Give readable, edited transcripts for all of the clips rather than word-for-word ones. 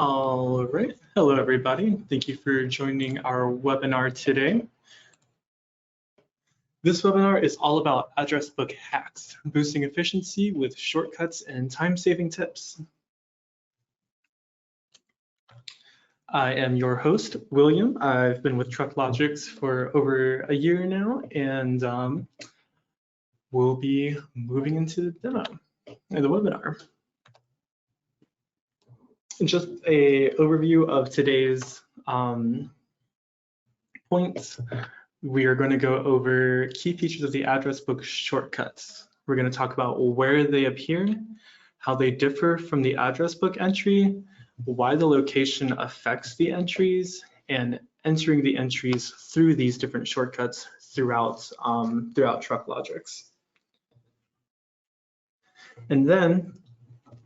All right. Hello, everybody. Thank you for joining our webinar today. This webinar is all about address book hacks, boosting efficiency with shortcuts and time-saving tips. I am your host, William. I've been with TruckLogics for over a year now, and we'll be moving into the demo and the webinar. Just a overview of today's points. We are going to go over key features of the address book shortcuts. We're going to talk about where they appear, how they differ from the address book entry, why the location affects the entries, and entering the entries through these different shortcuts throughout TruckLogics. And then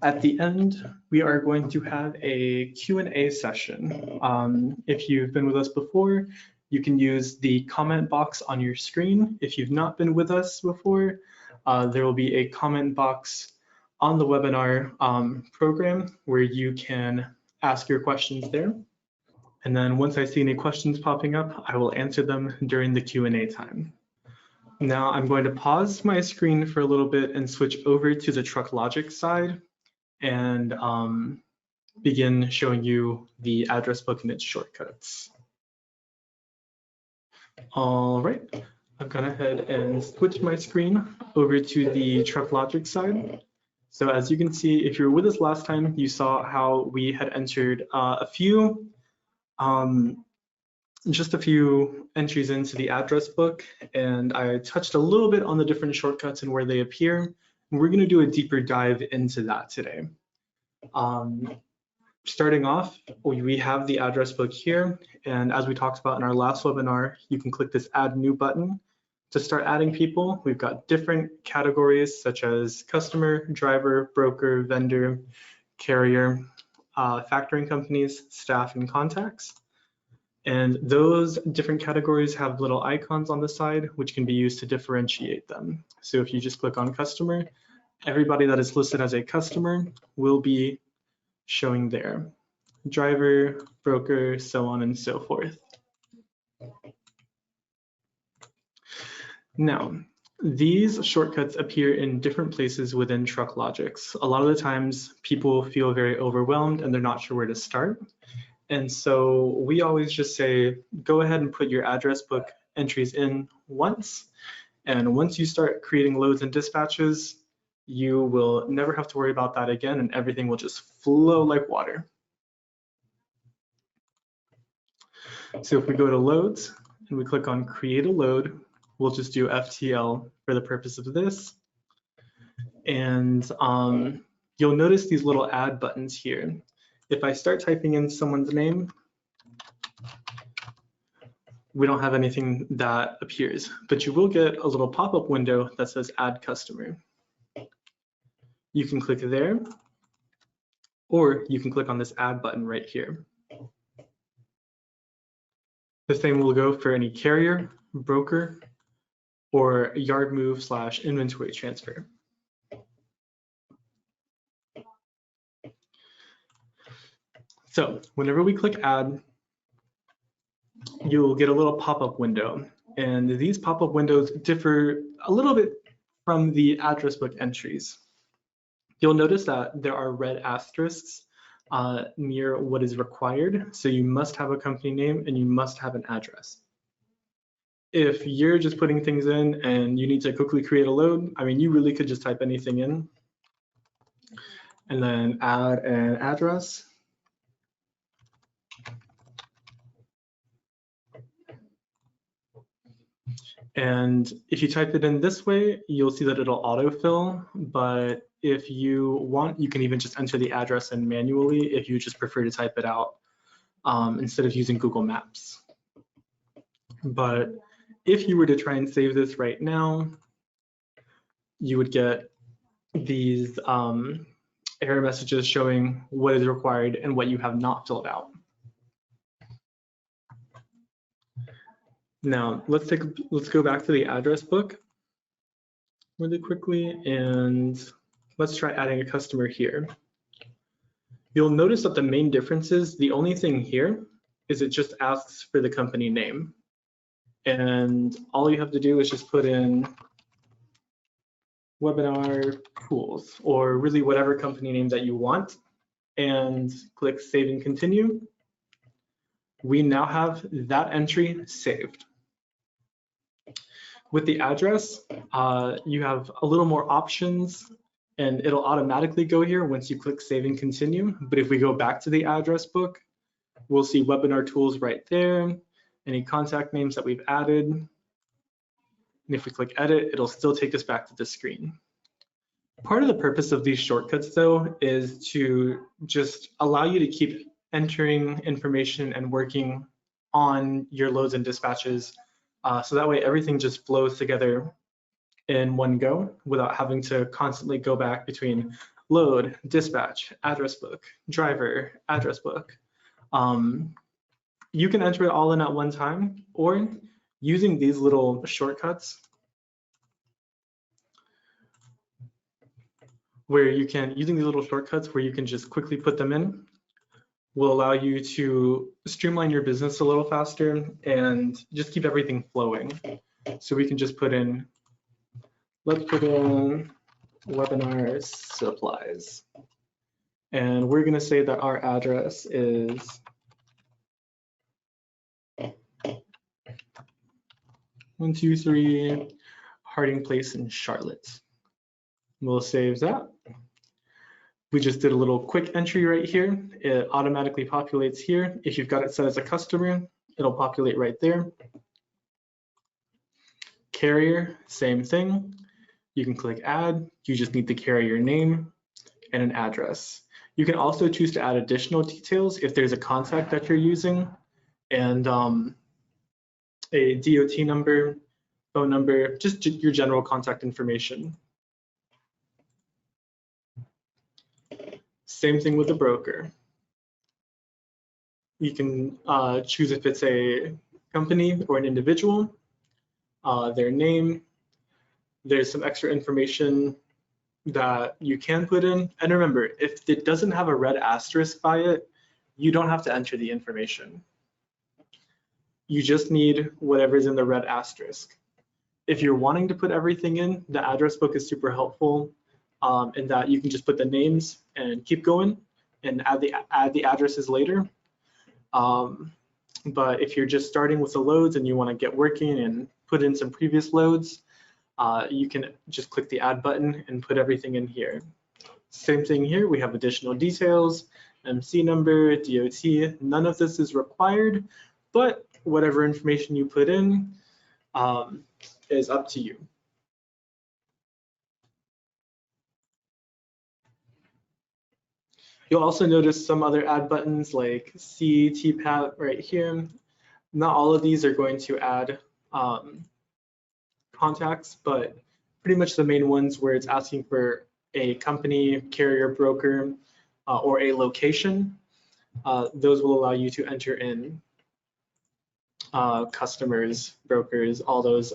at the end, we are going to have a Q&A session. If you've been with us before, you can use the comment box on your screen. If you've not been with us before, there will be a comment box on the webinar program where you can ask your questions there. And then once I see any questions popping up, I will answer them during the Q&A time. Now I'm going to pause my screen for a little bit and switch over to the TruckLogics side and begin showing you the address book and its shortcuts. All right, I've gone ahead and switched my screen over to the TruckLogics side. So as you can see, if you were with us last time, you saw how we had entered just a few entries into the address book, and I touched a little bit on the different shortcuts and where they appear. We're going to do a deeper dive into that today. Starting off, we have the address book here, and as we talked about in our last webinar, you can click this Add New button to start adding people. We've got different categories such as customer, driver, broker, vendor, carrier, factoring companies, staff, and contacts. And those different categories have little icons on the side, which can be used to differentiate them. So if you just click on customer, everybody that is listed as a customer will be showing there. Driver, broker, so on and so forth. Now, these shortcuts appear in different places within TruckLogics. A lot of the times people feel very overwhelmed and they're not sure where to start. And so we always just say, go ahead and put your address book entries in once. And once you start creating loads and dispatches, you will never have to worry about that again, and everything will just flow like water. So if we go to loads and we click on create a load, we'll just do FTL for the purpose of this. And you'll notice these little add buttons here. If I start typing in someone's name, we don't have anything that appears, but you will get a little pop-up window that says add customer. You can click there, or you can click on this add button right here. The same will go for any carrier, broker, or yard move / inventory transfer. So whenever we click add, you'll get a little pop-up window. And these pop-up windows differ a little bit from the address book entries. You'll notice that there are red asterisks near what is required. So you must have a company name and you must have an address. If you're just putting things in and you need to quickly create a load, I mean, you really could just type anything in and then add an address. And if you type it in this way, you'll see that it'll autofill, but if you want, you can even just enter the address in manually if you just prefer to type it out instead of using Google Maps. But if you were to try and save this right now, you would get these error messages showing what is required and what you have not filled out. Now let's go back to the address book really quickly, and let's try adding a customer here. You'll notice that the main difference is the only thing here is it just asks for the company name. And all you have to do is just put in webinar tools, or really whatever company name that you want, and click Save and Continue. We now have that entry saved. With the address, you have a little more options, and it'll automatically go here once you click Save and Continue. But if we go back to the address book, we'll see webinar tools right there, any contact names that we've added. And if we click Edit, it'll still take us back to the screen. Part of the purpose of these shortcuts, though, is to just allow you to keep entering information and working on your loads and dispatches, so that way everything just flows together in one go without having to constantly go back between load, dispatch, address book, driver, address book. You can enter it all in at one time, or using these little shortcuts where you can, just quickly put them in, will allow you to streamline your business a little faster and just keep everything flowing. So we can just put in, let's put in webinar supplies. And we're gonna say that our address is 123 Harding Place in Charlotte. We'll save that. We just did a little quick entry right here. It automatically populates here. If you've got it set as a customer, it'll populate right there. Carrier, same thing. You can click add. You just need the carrier name and an address. You can also choose to add additional details if there's a contact that you're using, and a DOT number, phone number, just your general contact information. Same thing with the broker. You can choose if it's a company or an individual, their name. There's some extra information that you can put in. And remember, if it doesn't have a red asterisk by it, you don't have to enter the information. You just need whatever's in the red asterisk. If you're wanting to put everything in, the address book is super helpful in that you can just put the names and keep going and add the addresses later. But if you're just starting with the loads and you want to get working and put in some previous loads, you can just click the add button and put everything in here. Same thing here, we have additional details, MC number, DOT. None of this is required, but whatever information you put in is up to you. You'll also notice some other add buttons like C, TPAT right here. Not all of these are going to add contacts, but pretty much the main ones where it's asking for a company, carrier, broker, or a location, those will allow you to enter in customers, brokers, all those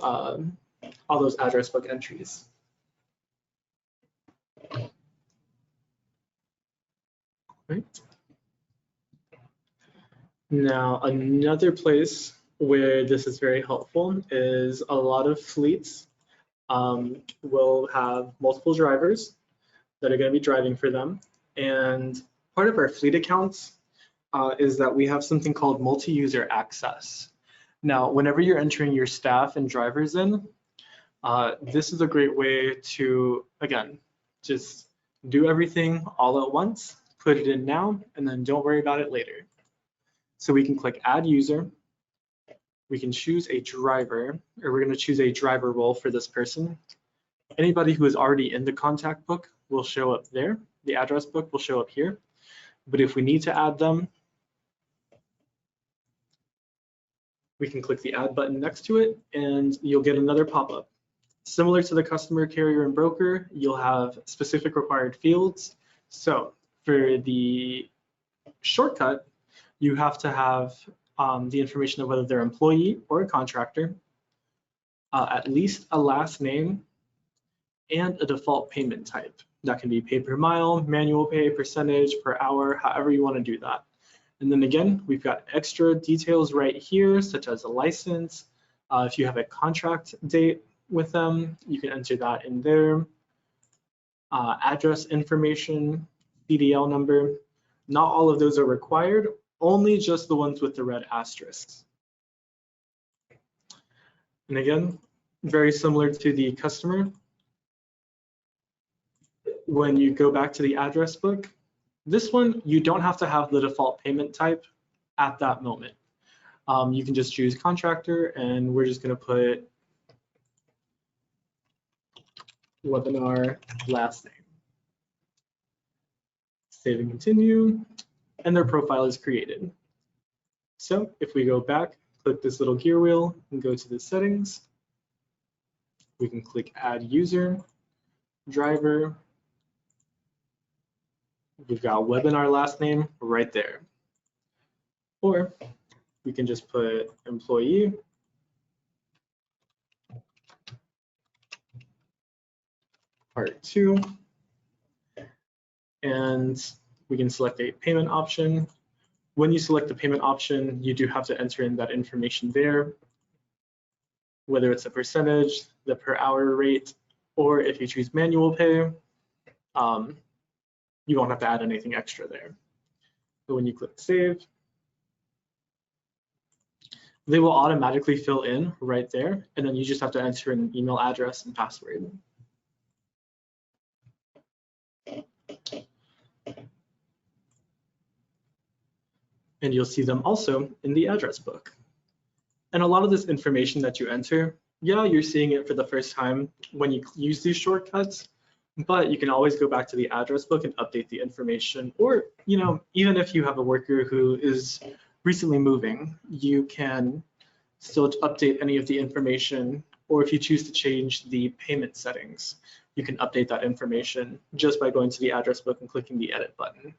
address book entries. Right. Now, another place where this is very helpful is a lot of fleets will have multiple drivers that are going to be driving for them. And part of our fleet accounts is that we have something called multi-user access. Now, whenever you're entering your staff and drivers in, this is a great way to, again, just do everything all at once, put it in now, and then don't worry about it later. So we can click add user. We can choose a driver, or we're going to choose a driver role for this person. Anybody who is already in the contact book will show up there. The address book will show up here. But if we need to add them, we can click the add button next to it and you'll get another pop-up. Similar to the customer, carrier, and broker, you'll have specific required fields. So for the shortcut, you have to have the information of whether they're employee or a contractor, at least a last name, and a default payment type. That can be pay per mile, manual pay, percentage, per hour, however you want to do that. And then again, we've got extra details right here, such as a license. If you have a contract date with them, you can enter that in there. Address information, CDL number. Not all of those are required, only just the ones with the red asterisks. And again, very similar to the customer. When you go back to the address book, this one, you don't have to have the default payment type at that moment. You can just choose contractor, and we're just going to put webinar last name. Save and continue, and their profile is created. So if we go back, click this little gear wheel and go to the settings, we can click add user, driver. We've got webinar last name right there. Or we can just put employee, part 2, and we can select a payment option. When you select the payment option, you do have to enter in that information there, whether it's a percentage, the per hour rate, or if you choose manual pay, you won't have to add anything extra there. So when you click save, they will automatically fill in right there, and then you just have to enter an email address and password. And you'll see them also in the address book. And a lot of this information that you enter, yeah, you're seeing it for the first time when you use these shortcuts, but you can always go back to the address book and update the information. Or, you know, even if you have a worker who is recently moving, you can still update any of the information, or if you choose to change the payment settings, you can update that information just by going to the address book and clicking the edit button.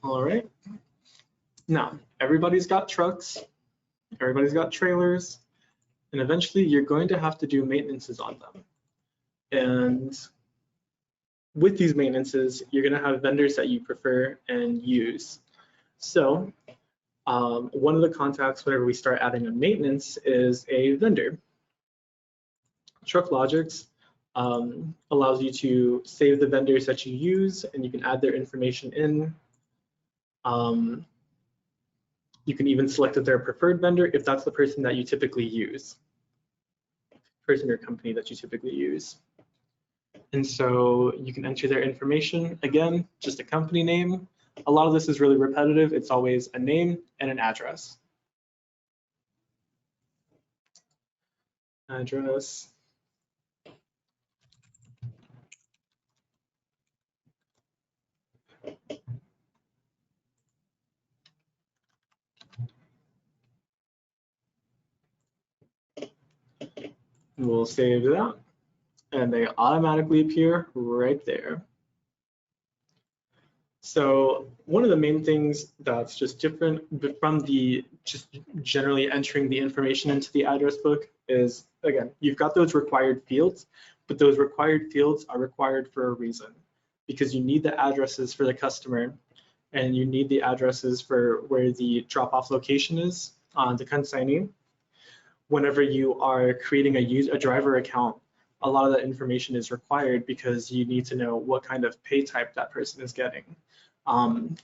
All right, now everybody's got trucks, everybody's got trailers, and eventually you're going to have to do maintenances on them. And with these maintenances, you're going to have vendors that you prefer and use. So one of the contacts whenever we start adding a maintenance is a vendor. TruckLogics allows you to save the vendors that you use, and you can add their information in. You can even select that they're a preferred vendor if that's the person that you typically use, person or company that you typically use. And so you can enter their information, again, just a company name. A lot of this is really repetitive. It's always a name and an address. Address. We'll save that, and they automatically appear right there. So one of the main things that's just different from the just generally entering the information into the address book is, again, you've got those required fields, but those required fields are required for a reason, because you need the addresses for the customer, and you need the addresses for where the drop-off location is on the consignee. Whenever you are creating a driver account, a lot of that information is required because you need to know what kind of pay type that person is getting. And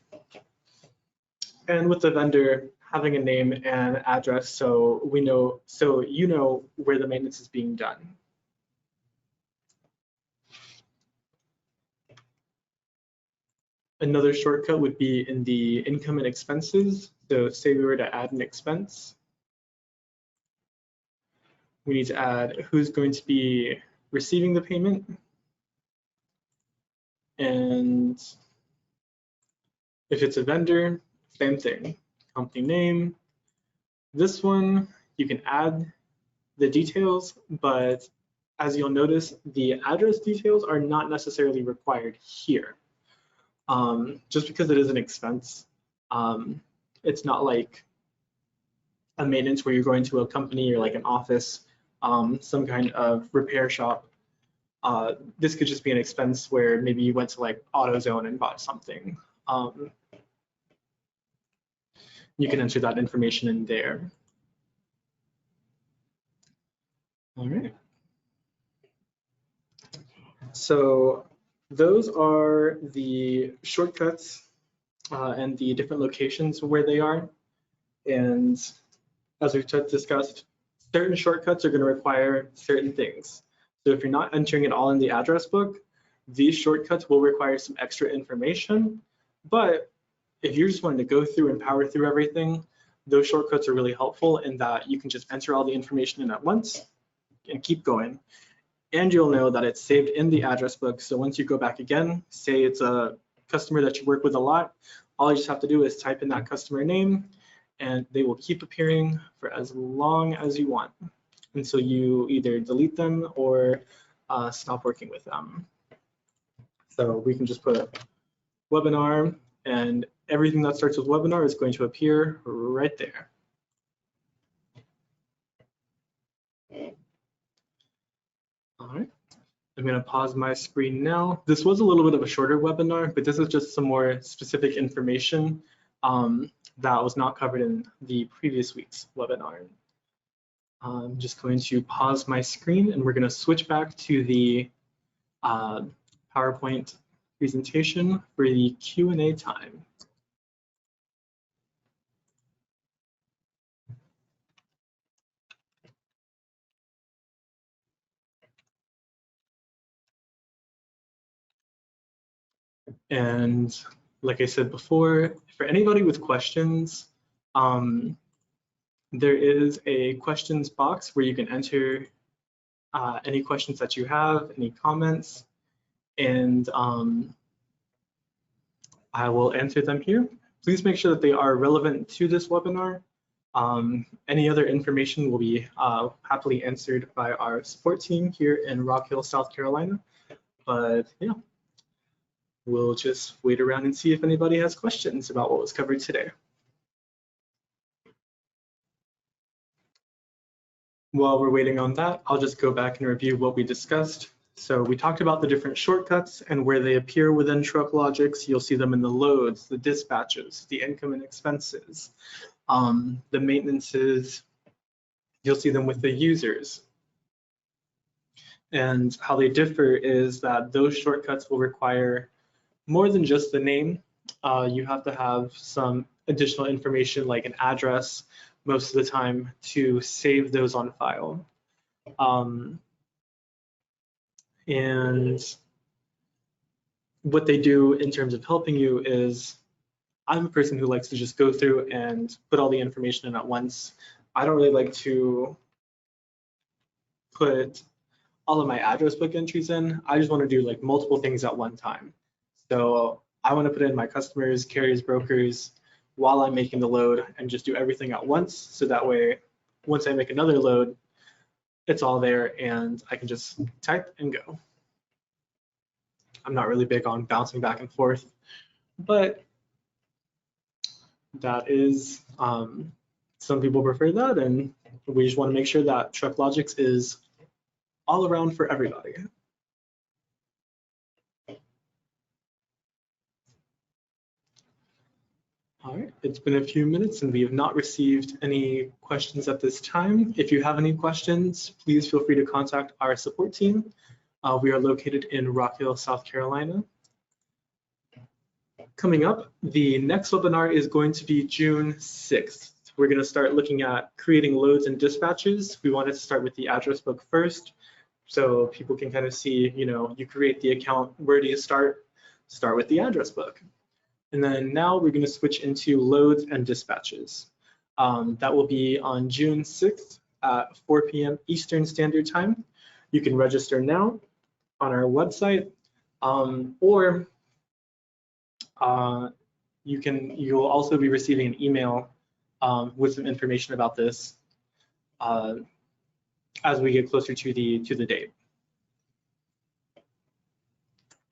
with the vendor, having a name and address, so we know, so you know where the maintenance is being done. Another shortcut would be in the income and expenses. So say we were to add an expense, we need to add who's going to be receiving the payment, and if it's a vendor, same thing, company name. This one, you can add the details, but as you'll notice, the address details are not necessarily required here. Just because it is an expense, it's not like a maintenance where you're going to a company or like an office, some kind of repair shop. This could just be an expense where maybe you went to like AutoZone and bought something. You can enter that information in there. All right. So those are the shortcuts and the different locations where they are. And as we've discussed, certain shortcuts are going to require certain things. So if you're not entering it all in the address book, these shortcuts will require some extra information. But if you're just wanting to go through and power through everything, those shortcuts are really helpful in that you can just enter all the information in at once and keep going. And you'll know that it's saved in the address book. So once you go back again, say it's a customer that you work with a lot, all you just have to do is type in that customer name and they will keep appearing for as long as you want until you either delete them or stop working with them. So we can just put webinar, and everything that starts with webinar is going to appear right there. All right, I'm going to pause my screen now. This was a little bit of a shorter webinar, but this is just some more specific information that was not covered in the previous week's webinar. I'm just going to pause my screen and we're going to switch back to the PowerPoint presentation for the Q&A time. And like I said before, for anybody with questions, there is a questions box where you can enter any questions that you have, any comments, and I will answer them here. Please make sure that they are relevant to this webinar. Any other information will be happily answered by our support team here in Rock Hill, South Carolina. But yeah, we'll just wait around and see if anybody has questions about what was covered today. While we're waiting on that, I'll just go back and review what we discussed. So we talked about the different shortcuts and where they appear within TruckLogics. You'll see them in the loads, the dispatches, the income and expenses, the maintenances. You'll see them with the users. And how they differ is that those shortcuts will require more than just the name. You have to have some additional information like an address most of the time to save those on file. And what they do in terms of helping you is, I'm a person who likes to just go through and put all the information in at once. I don't really like to put all of my address book entries in. I just want to do like multiple things at one time. So I want to put in my customers, carriers, brokers while I'm making the load and just do everything at once. So that way, once I make another load, it's all there and I can just type and go. I'm not really big on bouncing back and forth, but that is, some people prefer that, and we just want to make sure that TruckLogics is all around for everybody. All right, it's been a few minutes and we have not received any questions at this time. If you have any questions, please feel free to contact our support team. We are located in Rock Hill, South Carolina. Coming up, the next webinar is going to be June 6th. We're going to start looking at creating loads and dispatches. We wanted to start with the address book first, so people can kind of see, you create the account, where do you start? Start with the address book. And then now we're going to switch into loads and dispatches. That will be on June 6th at 4 p.m. Eastern Standard Time. You can register now on our website, or you'll also be receiving an email with some information about this as we get closer to the date.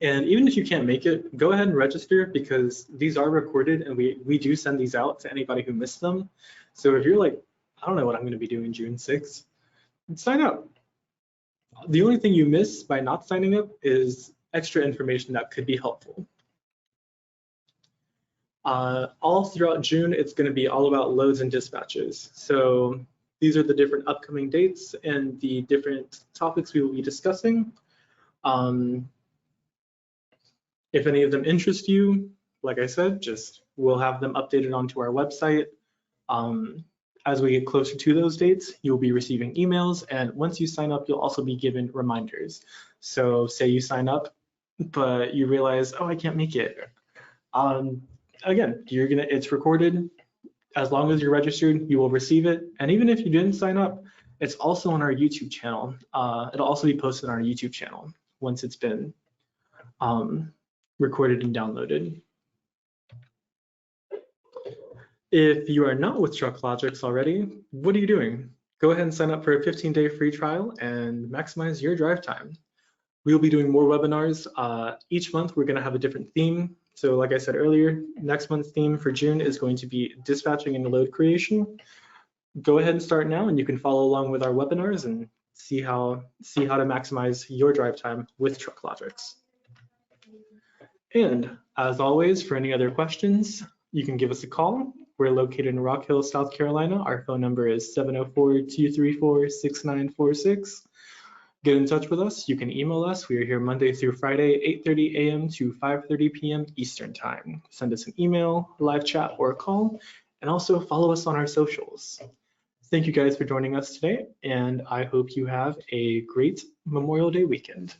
And even if you can't make it, go ahead and register, because these are recorded and we do send these out to anybody who missed them. So if you're like, I don't know what I'm going to be doing June 6th. Sign up. The only thing you miss by not signing up is extra information that could be helpful. All throughout June, it's going to be all about loads and dispatches. So these are the different upcoming dates and the different topics we will be discussing. If any of them interest you, like I said, we'll have them updated onto our website. As we get closer to those dates, you'll be receiving emails, and once you sign up, you'll also be given reminders. So say you sign up, but you realize, oh, I can't make it. Again, it's recorded. As long as you're registered, you will receive it. And even if you didn't sign up, it's also on our YouTube channel. It'll also be posted on our YouTube channel once it's been recorded and downloaded. If you are not with TruckLogics already, what are you doing? Go ahead and sign up for a 15-day free trial and maximize your drive time. We will be doing more webinars. Each month, we're going to have a different theme. So like I said earlier, next month's theme for June is going to be dispatching and load creation. Go ahead and start now, and you can follow along with our webinars and see how to maximize your drive time with TruckLogics. And as always, for any other questions, you can give us a call. We're located in Rock Hill, South Carolina. Our phone number is 704-234-6946. Get in touch with us. You can email us. We are here Monday through Friday, 8:30 a.m. to 5:30 p.m. Eastern Time. Send us an email, live chat, or a call, and also follow us on our socials. Thank you guys for joining us today, and I hope you have a great Memorial Day weekend.